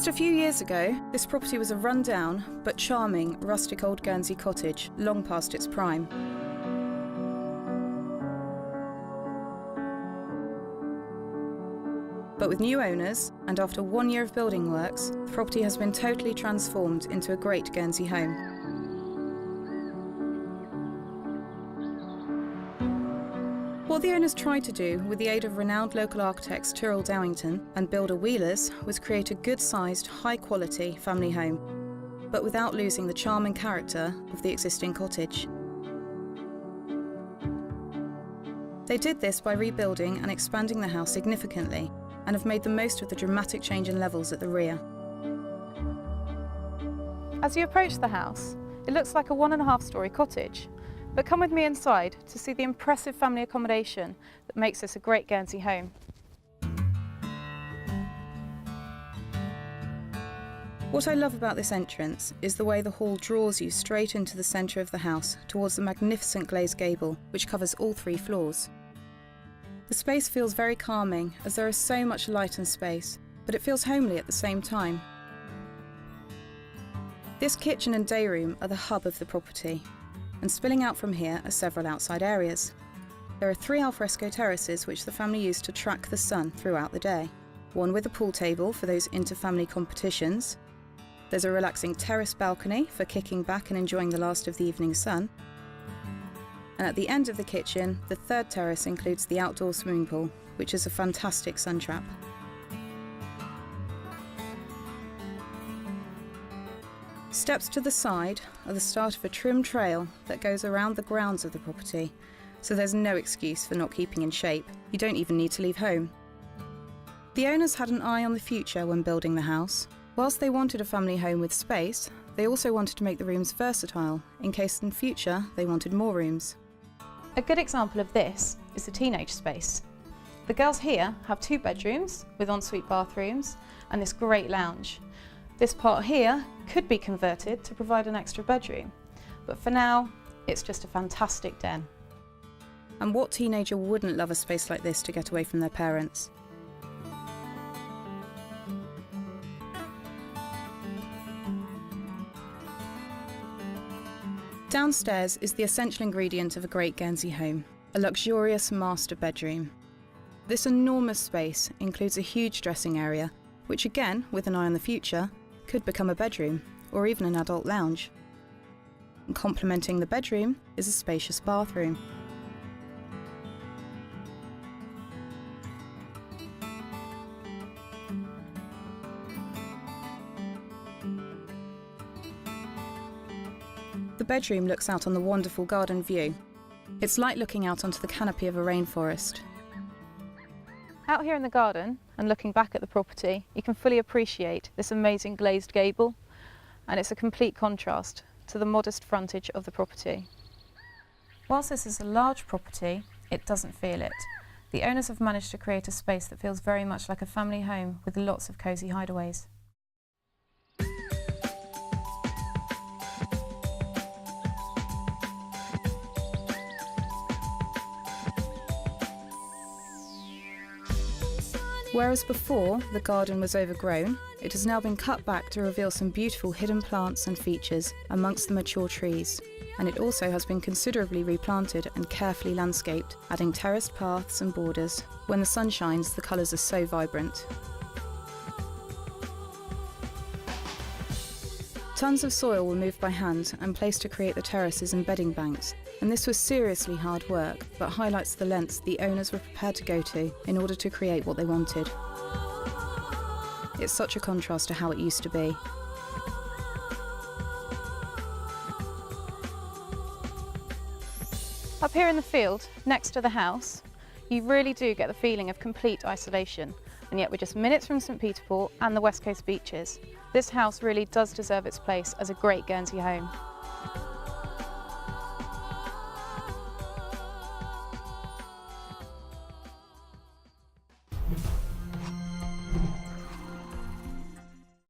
Just a few years ago, this property was a run-down but charming rustic old Guernsey cottage, long past its prime. But with new owners, and after 1 year of building works, the property has been totally transformed into a great Guernsey home. What the owners tried to do, with the aid of renowned local architects Tyrrell Dowington and builder Wheelers, was create a good-sized, high-quality family home, but without losing the charm and character of the existing cottage. They did this by rebuilding and expanding the house significantly, and have made the most of the dramatic change in levels at the rear. As you approach the house, it looks like a 1.5-storey cottage, but come with me inside to see the impressive family accommodation that makes this a great Guernsey home. What I love about this entrance is the way the hall draws you straight into the centre of the house towards the magnificent glazed gable, which covers all 3 floors. The space feels very calming as there is so much light and space, but it feels homely at the same time. This kitchen and day room are the hub of the property, and spilling out from here are several outside areas. There are 3 alfresco terraces which the family use to track the sun throughout the day. One with a pool table for those inter-family competitions. There's a relaxing terrace balcony for kicking back and enjoying the last of the evening sun. And at the end of the kitchen, the 3rd terrace includes the outdoor swimming pool, which is a fantastic sun trap. Steps to the side are the start of a trim trail that goes around the grounds of the property, so there's no excuse for not keeping in shape. You don't even need to leave home. The owners had an eye on the future when building the house. Whilst they wanted a family home with space, they also wanted to make the rooms versatile, in case in future they wanted more rooms. A good example of this is the teenage space. The girls here have 2 bedrooms with ensuite bathrooms and this great lounge. This part here could be converted to provide an extra bedroom, but for now, it's just a fantastic den. And what teenager wouldn't love a space like this to get away from their parents? Downstairs is the essential ingredient of a great Guernsey home, a luxurious master bedroom. This enormous space includes a huge dressing area, which again, with an eye on the future, could become a bedroom or even an adult lounge. And complementing the bedroom is a spacious bathroom. The bedroom looks out on the wonderful garden view. It's like looking out onto the canopy of a rainforest. Out here in the garden and looking back at the property, you can fully appreciate this amazing glazed gable, and it's a complete contrast to the modest frontage of the property. Whilst this is a large property, it doesn't feel it. The owners have managed to create a space that feels very much like a family home with lots of cosy hideaways. Whereas before the garden was overgrown, it has now been cut back to reveal some beautiful hidden plants and features amongst the mature trees. And it also has been considerably replanted and carefully landscaped, adding terraced paths and borders. When the sun shines, the colours are so vibrant. Tons of soil were moved by hand and placed to create the terraces and bedding banks, and this was seriously hard work, but highlights the lengths the owners were prepared to go to in order to create what they wanted. It's such a contrast to how it used to be. Up here in the field, next to the house, you really do get the feeling of complete isolation, and yet we're just minutes from St Peter Port and the West Coast beaches. This house really does deserve its place as a great Guernsey home.